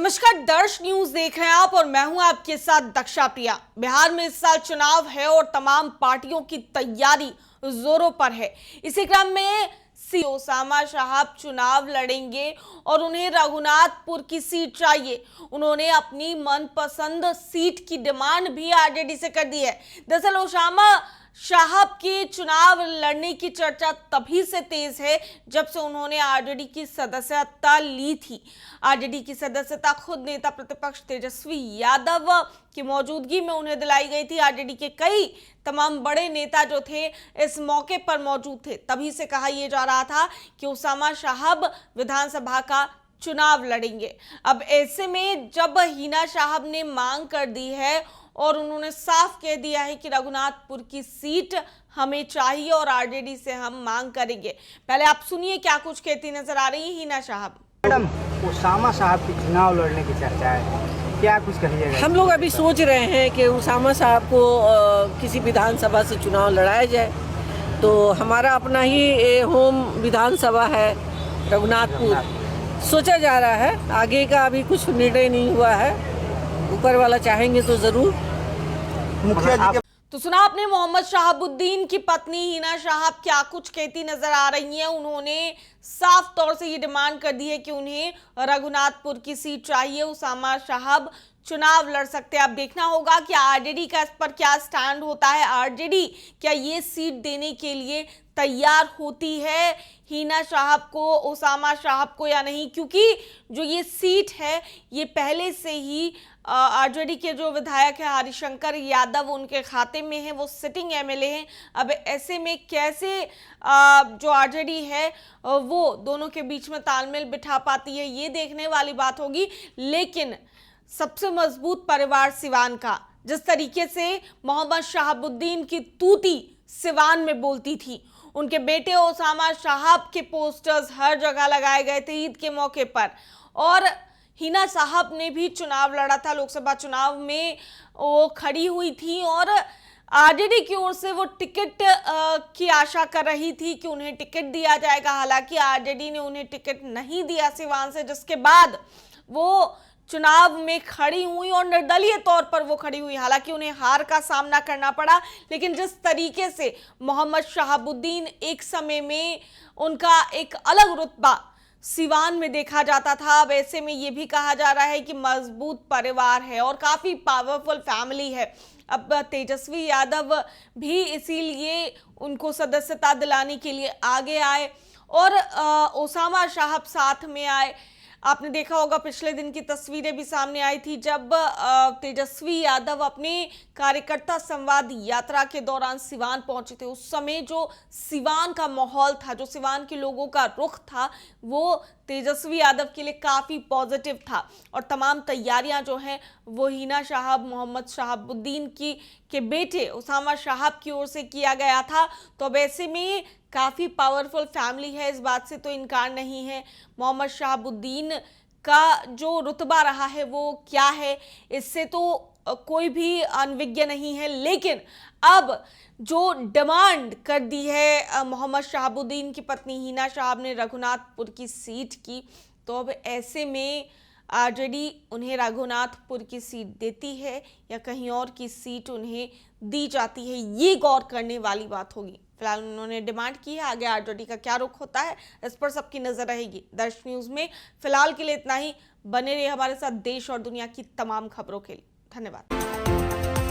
नमस्कार, दर्श न्यूज देख रहे हैं आप और मैं हूं आपके साथ दक्षा प्रिया। बिहार में इस साल चुनाव है और तमाम पार्टियों की तैयारी जोरों पर है। इसी क्रम में ओसामा साहब चुनाव लड़ेंगे और उन्हें रघुनाथपुर की सीट चाहिए। उन्होंने अपनी मनपसंद सीट की डिमांड भी आरजेडी से कर दी है। दरअसल ओसामा साहब के चुनाव लड़ने की चर्चा तभी से तेज है जब से उन्होंने आरजेडी की सदस्यता ली थी। आरजेडी की सदस्यता खुद नेता प्रतिपक्ष तेजस्वी यादव की मौजूदगी में उन्हें दिलाई गई थी। आरजेडी के कई तमाम बड़े नेता जो थे इस मौके पर मौजूद थे। तभी से कहा यह जा रहा था कि ओसामा साहब विधानसभा का चुनाव लड़ेंगे। अब ऐसे में जब हिना साहब ने मांग कर दी है और उन्होंने साफ कह दिया है कि रघुनाथपुर की सीट हमें चाहिए और आरजेडी से हम मांग करेंगे। पहले आप सुनिए क्या कुछ कहती नजर आ रही है हिना साहब। मैडम, ओसामा साहब की चुनाव लड़ने की चर्चा है, क्या कुछ कहिएगा? हम लोग अभी सोच रहे हैं कि ओसामा साहब को किसी विधानसभा से चुनाव लड़ाया जाए। तो हमारा अपना ही होम विधानसभा है रघुनाथपुर, सोचा जा रहा है। आगे का अभी कुछ निर्णय नहीं हुआ है, ऊपर वाला चाहेंगे तो जरूर। तो सुना आपने मोहम्मद शहाबुद्दीन की पत्नी हिना साहब क्या कुछ कहती नजर आ रही हैं। उन्होंने साफ तौर से ये डिमांड कर दी है कि उन्हें रघुनाथपुर की सीट चाहिए। ओसामा साहब चुनाव लड़ सकते हैं। अब देखना होगा कि आरजेडी का इस पर क्या स्टैंड होता है। आरजेडी क्या ये सीट देने के लिए तैयार होती है हिना साहब को, ओसामा साहब को या नहीं, क्योंकि जो ये सीट है ये पहले से ही आरजेडी के जो विधायक है हरिशंकर यादव उनके खाते में है, वो सिटिंग एमएलए हैं। अब ऐसे में कैसे जो आरजेडी है वो दोनों के बीच में तालमेल बिठा पाती है, ये देखने वाली बात होगी। लेकिन सबसे मजबूत परिवार सिवान का, जिस तरीके से मोहम्मद शहाबुद्दीन की तूती सिवान में बोलती थी, उनके बेटे ओसामा साहब के पोस्टर्स हर जगह लगाए गए थे ईद के मौके पर। और हिना साहब ने भी चुनाव लड़ा था, लोकसभा चुनाव में वो खड़ी हुई थी और आरजेडी की ओर से वो टिकट की आशा कर रही थी कि उन्हें टिकट दिया जाएगा। हालांकि आरजेडी ने उन्हें टिकट नहीं दिया सिवान से, जिसके बाद वो चुनाव में खड़ी हुई और निर्दलीय तौर पर वो खड़ी हुई। हालांकि उन्हें हार का सामना करना पड़ा, लेकिन जिस तरीके से मोहम्मद शहाबुद्दीन एक समय में उनका एक अलग रुतबा सिवान में देखा जाता था, अब ऐसे में ये भी कहा जा रहा है कि मजबूत परिवार है और काफी पावरफुल फैमिली है। अब तेजस्वी यादव भी इसीलिए उनको सदस्यता दिलाने के लिए आगे आए और ओसामा साहब साथ में आए। आपने देखा होगा पिछले दिन की तस्वीरें भी सामने आई थी जब तेजस्वी यादव अपने कार्यकर्ता संवाद यात्रा के दौरान सिवान पहुंचे थे। उस समय जो सिवान का माहौल था, जो सिवान के लोगों का रुख था, वो तेजस्वी यादव के लिए काफ़ी पॉजिटिव था। और तमाम तैयारियां जो हैं वो हिना साहब, मोहम्मद शहाबुद्दीन के बेटे ओसामा साहब की ओर से किया गया था। तो अब ऐसे में काफ़ी पावरफुल फैमिली है, इस बात से तो इनकार नहीं है। मोहम्मद शहाबुद्दीन का जो रुतबा रहा है वो क्या है, इससे तो कोई भी अनविज्ञ नहीं है। लेकिन अब जो डिमांड कर दी है मोहम्मद शहाबुद्दीन की पत्नी हिना साहब ने रघुनाथपुर की सीट की, तो अब ऐसे में आरजेडी उन्हें रघुनाथपुर की सीट देती है या कहीं और की सीट उन्हें दी जाती है, ये गौर करने वाली बात होगी। फिलहाल उन्होंने डिमांड की है, आगे आरजेडी का क्या रुख होता है इस पर सबकी नजर रहेगी। दर्श न्यूज में फिलहाल के लिए इतना ही। बने रहिए हमारे साथ देश और दुनिया की तमाम खबरों के लिए। धन्यवाद।